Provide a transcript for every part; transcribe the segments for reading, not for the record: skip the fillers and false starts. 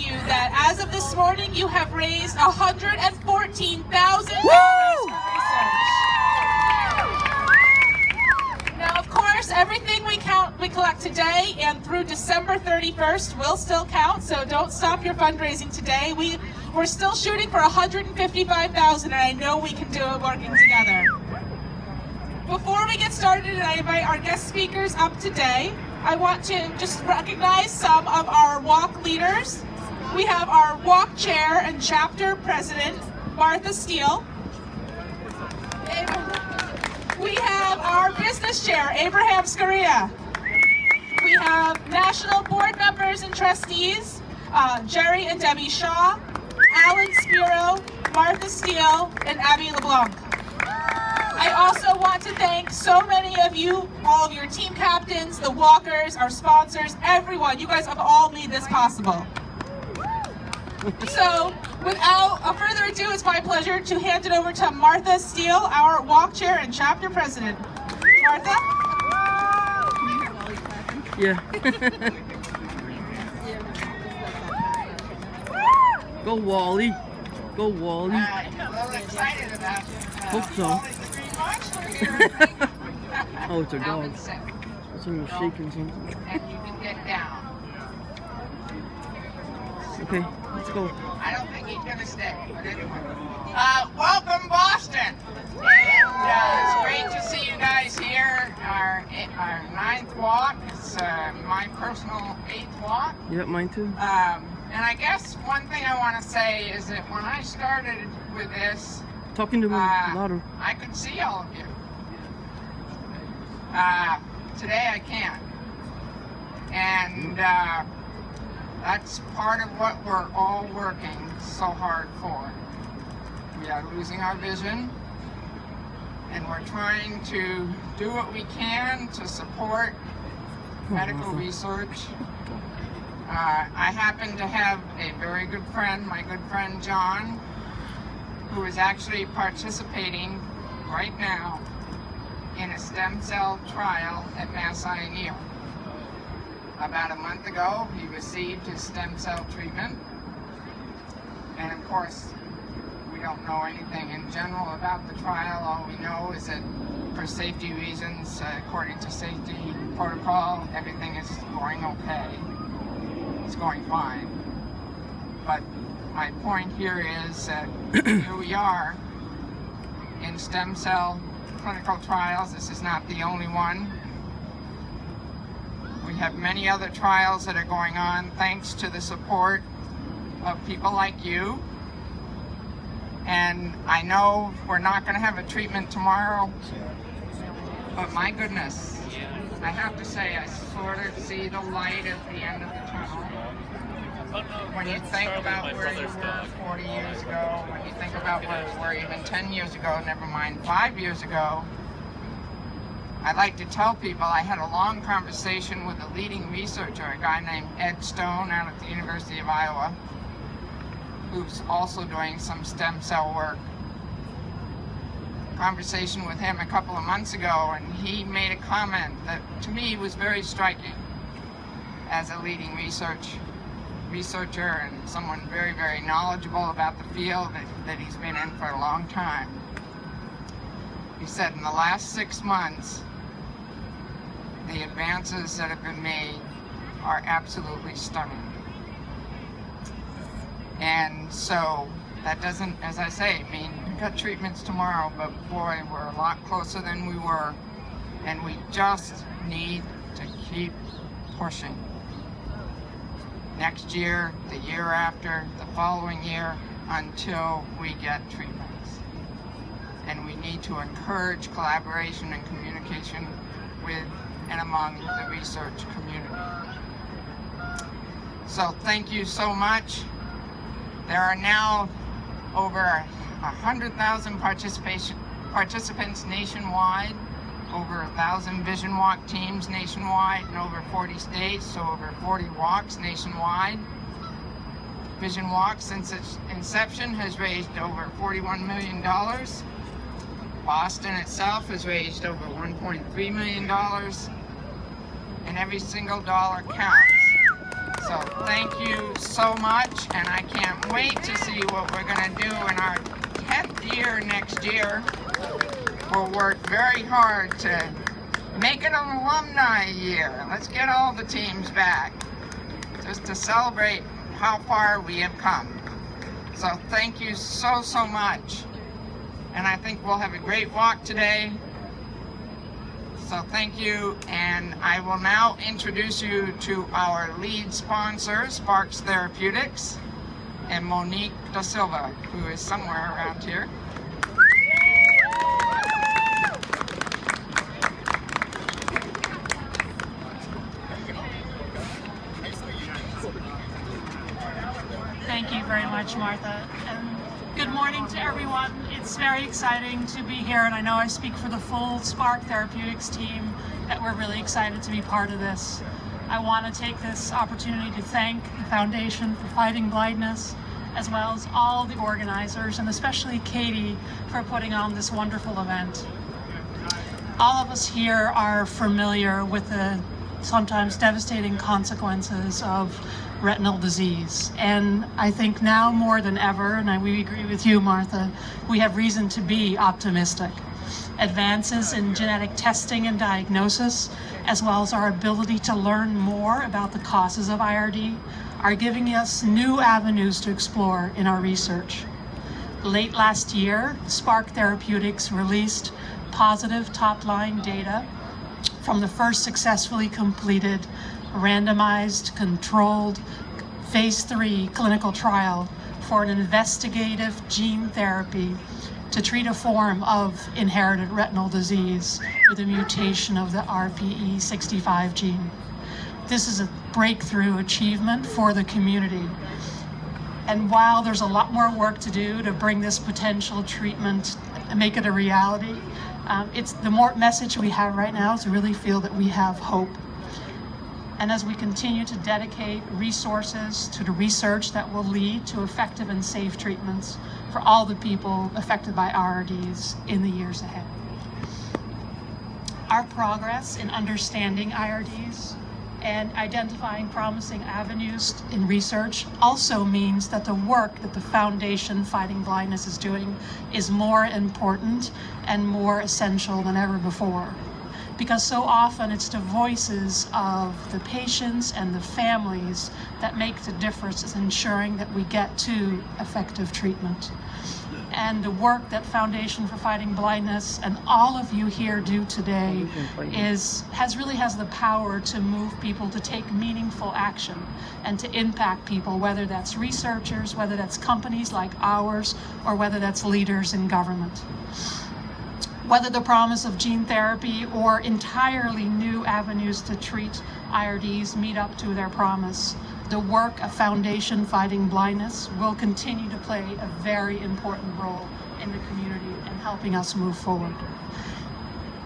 you that as of this morning, you have raised $114,000 for research. Now, of course, everything we collect today and through December 31st will still count, so don't stop your fundraising today. We're still shooting for $155,000, and I know we can do it working together. Before we get started and I invite our guest speakers up today, I want to just recognize some of our walk leaders. We have our walk chair and chapter president, Martha Steele. We have our business chair, Abraham Scaria. We have national board members and trustees, Jerry and Debbie Shaw, Alan Spiro, Martha Steele, and Abby LeBlanc. I also want to thank so many of you, all of your team captains, the walkers, our sponsors, everyone. You guys have all made this possible. So, without further ado, it's my pleasure to hand it over to Martha Steele, our walk chair and chapter president. Martha? Yeah. Go Wally. Go Wally. I'm a little excited about Hope so. Oh, it's a dog. Someone shaking something. And you can get down. Okay, let's go. I don't think he's gonna stay, but anyway. Welcome, Boston! And it's great to see you guys here. Our 9th walk. It's my personal 8th walk. Yep, mine too. And I guess one thing I want to say is that when I started with this, Talking to me louder. I could see all of you. Today I can't. And that's part of what we're all working so hard for. We are losing our vision, and we're trying to do what we can to support medical research. I happen to have a very good friend, my good friend John, who is actually participating right now in a stem cell trial at Mass Eye and Ear. About a month ago, he received his stem cell treatment. And of course, we don't know anything in general about the trial. All we know is that for safety reasons, according to safety protocol, everything is going okay. It's going fine. But my point here is that here we are in stem cell clinical trials. This is not the only one. We have many other trials that are going on thanks to the support of people like you. And I know we're not going to have a treatment tomorrow, but my goodness, I have to say I sort of see the light at the end of the tunnel. When you think about where you were 40 years ago, when you think about where you were even 10 years ago, never mind 5 years ago, I like to tell people I had a long conversation with a leading researcher, a guy named Ed Stone out at the University of Iowa, who's also doing some stem cell work. Conversation with him a couple of months ago, and he made a comment that to me was very striking as a leading researcher and someone very, very knowledgeable about the field that he's been in for a long time. He said in the last 6 months, the advances that have been made are absolutely stunning. And so that doesn't, as I say, mean we got treatments tomorrow, but boy, we're a lot closer than we were, and we just need to keep pushing. Next year, the year after, the following year, until we get treatments. And we need to encourage collaboration and communication with and among the research community. So thank you so much. There are now over 100,000 participants nationwide, over 1,000 VisionWalk teams nationwide in over 40 states, so over 40 walks nationwide. VisionWalk, since its inception, has raised over $41 million. Boston itself has raised over $1.3 million, and every single dollar counts. So thank you so much, and I can't wait to see what we're going to do in our 10th year next year. We'll work very hard to make it an alumni year. Let's get all the teams back just to celebrate how far we have come. So thank you so, so much. And I think we'll have a great walk today. So thank you, and I will now introduce you to our lead sponsor, Sparks Therapeutics, and Monique da Silva, who is somewhere around here. Thank you very much, Martha. And good morning to everyone. It's very exciting to be here, and I know I speak for the full Spark Therapeutics team that we're really excited to be part of this. I want to take this opportunity to thank the Foundation for Fighting Blindness, as well as all the organizers, and especially Katie for putting on this wonderful event. All of us here are familiar with the sometimes devastating consequences of retinal disease. And I think now more than ever, and we agree with you, Martha, we have reason to be optimistic. Advances in genetic testing and diagnosis, as well as our ability to learn more about the causes of IRD, are giving us new avenues to explore in our research. Late last year, Spark Therapeutics released positive top-line data from the first successfully completed randomized, controlled, phase 3 clinical trial for an investigative gene therapy to treat a form of inherited retinal disease with a mutation of the RPE65 gene. This is a breakthrough achievement for the community. And while there's a lot more work to do to bring this potential treatment and make it a reality, it's the more message we have right now is to really feel that we have hope. And as we continue to dedicate resources to the research that will lead to effective and safe treatments for all the people affected by IRDs in the years ahead. Our progress in understanding IRDs and identifying promising avenues in research also means that the work that the Foundation Fighting Blindness is doing is more important and more essential than ever before. Because so often it's the voices of the patients and the families that make the difference in ensuring that we get to effective treatment. And the work that Foundation for Fighting Blindness and all of you here do today has the power to move people to take meaningful action and to impact people, whether that's researchers, whether that's companies like ours, or whether that's leaders in government. Whether the promise of gene therapy or entirely new avenues to treat IRDs meet up to their promise, the work of Foundation Fighting Blindness will continue to play a very important role in the community and helping us move forward.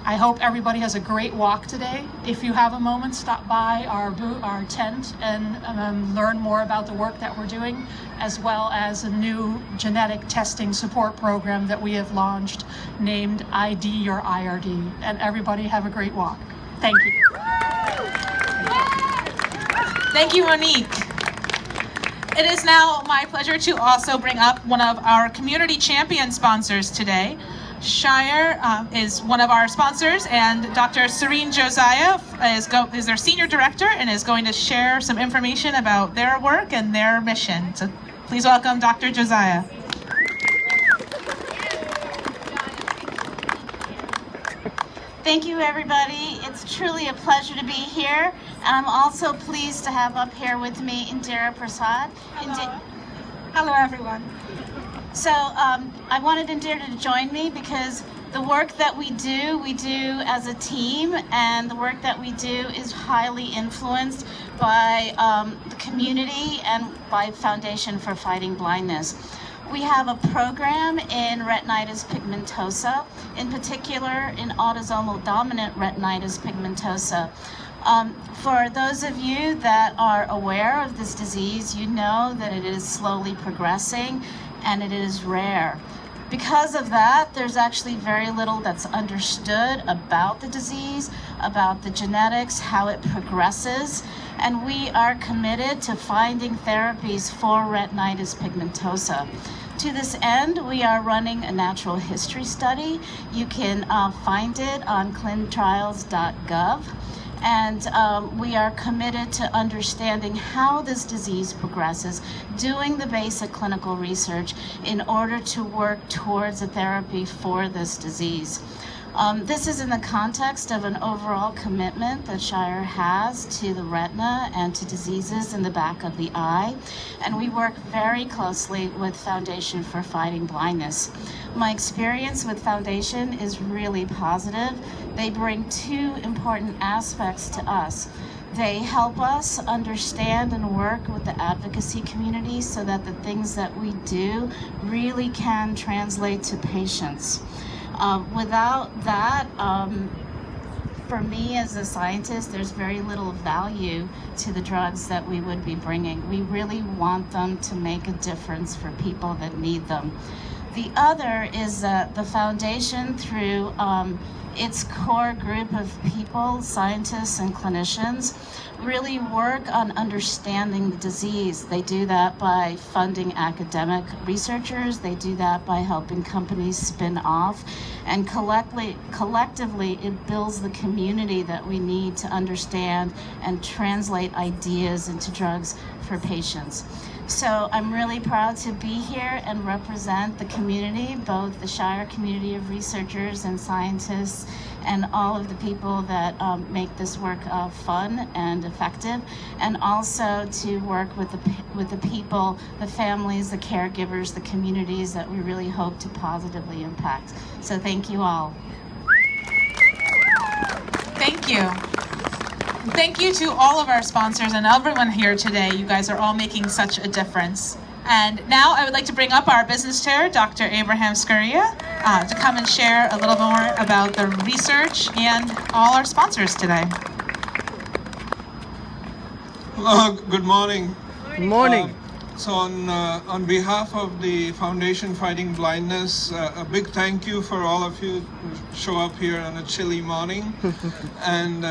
I hope everybody has a great walk today. If you have a moment, stop by our tent and learn more about the work that we're doing, as well as a new genetic testing support program that we have launched named ID Your IRD. And everybody have a great walk. Thank you. Thank you, Monique. It is now my pleasure to also bring up one of our community champion sponsors today. Shire is one of our sponsors, and Dr. Serene Josiah is their senior director and is going to share some information about their work and their mission. So please welcome Dr. Josiah. Thank you, everybody. It's truly a pleasure to be here. And I'm also pleased to have up here with me Indira Prasad. Hello, everyone. So I wanted Indira to join me because the work that we do as a team, and the work that we do is highly influenced by the community and by Foundation for Fighting Blindness. We have a program in retinitis pigmentosa, in particular in autosomal dominant retinitis pigmentosa. For those of you that are aware of this disease, you know that it is slowly progressing and it is rare. Because of that, there's actually very little that's understood about the disease, about the genetics, how it progresses. and we are committed to finding therapies for retinitis pigmentosa. To this end, we are running a natural history study. You can find it on clinicaltrials.gov. And we are committed to understanding how this disease progresses, doing the basic clinical research in order to work towards a therapy for this disease. This is in the context of an overall commitment that Shire has to the retina and to diseases in the back of the eye, and we work very closely with Foundation for Fighting Blindness. My experience with Foundation is really positive. They bring two important aspects to us. They help us understand and work with the advocacy community so that the things that we do really can translate to patients. Without that, for me as a scientist, there's very little value to the drugs that we would be bringing. We really want them to make a difference for people that need them. The other is that the foundation, through its core group of people, scientists and clinicians, really work on understanding the disease. They do that by funding academic researchers. They do that by helping companies spin off. And collectively, it builds the community that we need to understand and translate ideas into drugs for patients. So I'm really proud to be here and represent the community, both the Shire community of researchers and scientists, and all of the people that make this work fun and effective, and also to work with the people, the families, the caregivers, the communities that we really hope to positively impact. So thank you all. Thank you. Thank you to all of our sponsors and everyone here today. You guys are all making such a difference. And now I would like to bring up our business chair, Dr. Abraham Scuria, to come and share a little more about the research and all our sponsors today. Hello, good morning. Good morning. So on behalf of the Foundation Fighting Blindness, a big thank you for all of you who show up here on a chilly morning. And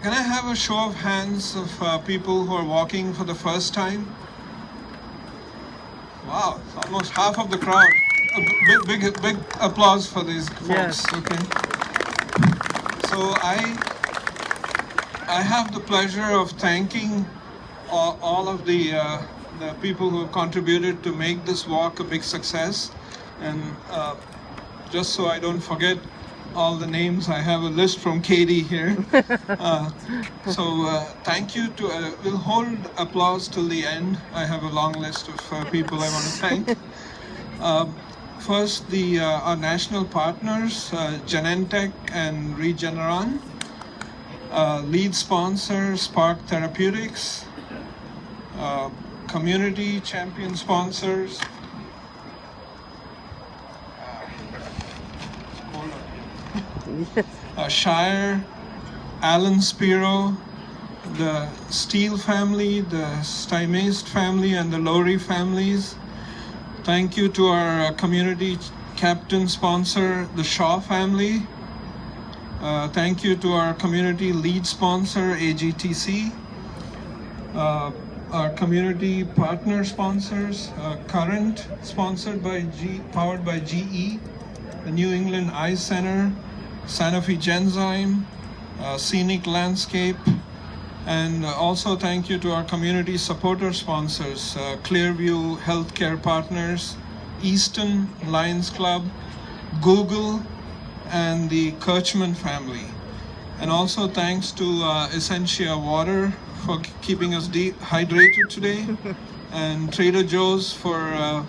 can I have a show of hands of people who are walking for the first time? Wow, it's almost half of the crowd. A big applause for these folks. Yes. Okay. So I have the pleasure of thanking all of the people who have contributed to make this walk a big success. And just so I don't forget all the names, I have a list from Katie here. So thank you to, we'll hold applause till the end. I have a long list of people I want to thank. First, our national partners, Genentech and Regeneron. Lead sponsor, Spark Therapeutics. Community champion sponsors. Shire, Alan Spiro, the Steele family, the Stymaced family, and the Lowry families. Thank you to our community captain sponsor, the Shaw family. Thank you to our community lead sponsor, AGTC. Our community partner sponsors, Current, powered by GE, the New England Eye Center, Sanofi Genzyme, Scenic Landscape, and also thank you to our community supporter sponsors, Clearview Healthcare Partners, Easton Lions Club, Google, and the Kirchman family. And also thanks to Essentia Water for keeping us hydrated today, and Trader Joe's for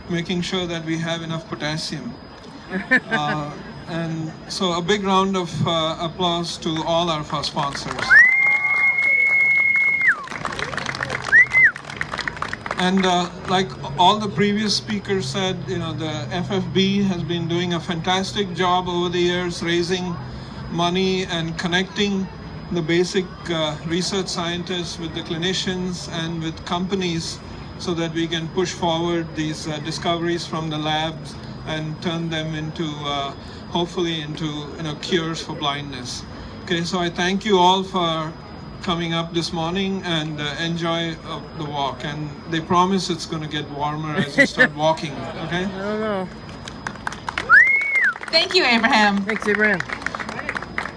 making sure that we have enough potassium. And so a big round of applause to all our sponsors. And like all the previous speakers said, you know, the FFB has been doing a fantastic job over the years, raising money and connecting the basic research scientists with the clinicians and with companies so that we can push forward these discoveries from the labs and turn them into, hopefully into, cures for blindness. Okay, so I thank you all for coming up this morning, and enjoy the walk. And they promise it's going to get warmer as you start walking, okay? I don't know. Thank you, Abraham. Thanks, Abraham.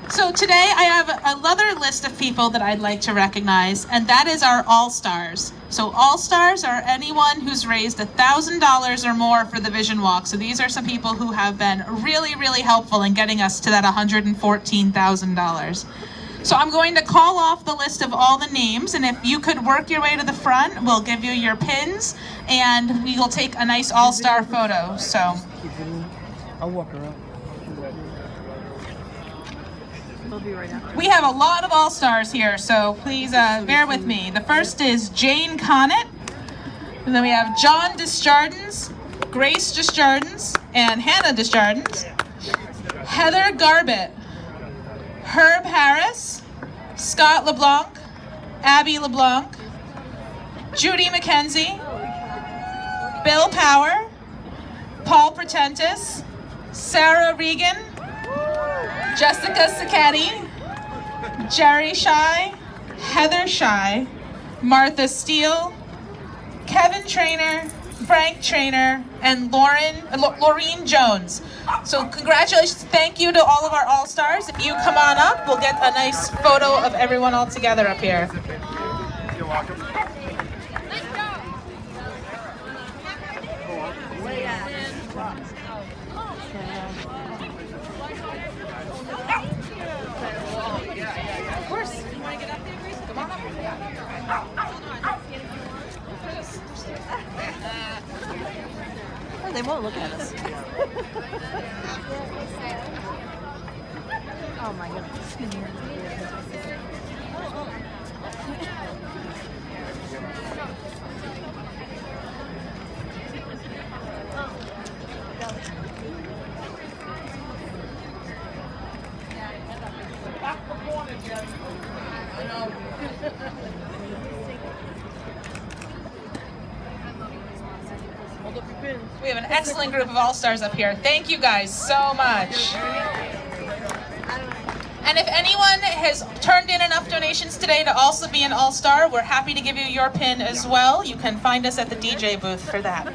So today I have another list of people that I'd like to recognize, and that is our All-Stars. So All-Stars are anyone who's raised $1,000 or more for the Vision Walk. So these are some people who have been really, really helpful in getting us to that $114,000. So I'm going to call off the list of all the names, and if you could work your way to the front, we'll give you your pins, and we will take a nice All-Star photo. So I'll walk around. we have a lot of All-Stars here, so please bear with me. The first is Jane Connett, and then we have John Desjardins, Grace Desjardins, and Hannah Desjardins, Heather Garbett, Herb Harris, Scott LeBlanc, Abby LeBlanc, Judy McKenzie, Bill Power, Paul Pretentis, Sarah Regan, Jessica Sacchetti, Jerry Shy, Heather Shy, Martha Steele, Kevin Trainer, Frank Trainer, and Laureen Jones. So congratulations, thank you to all of our All-Stars. If you come on up, we'll get a nice photo of everyone all together up here. You're welcome. Of course. You want to get up there, Grace? Come on up. Oh, they won't look at us. Oh my goodness. We have an excellent group of All-Stars up here. Thank you guys so much. And if anyone has turned in enough donations today to also be an All-Star, we're happy to give you your pin as well. You can find us at the DJ booth for that.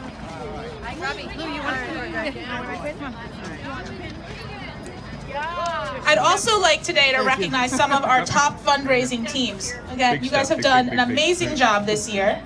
I'd also like today to recognize some of our top fundraising teams. Again, you guys have done an amazing job this year.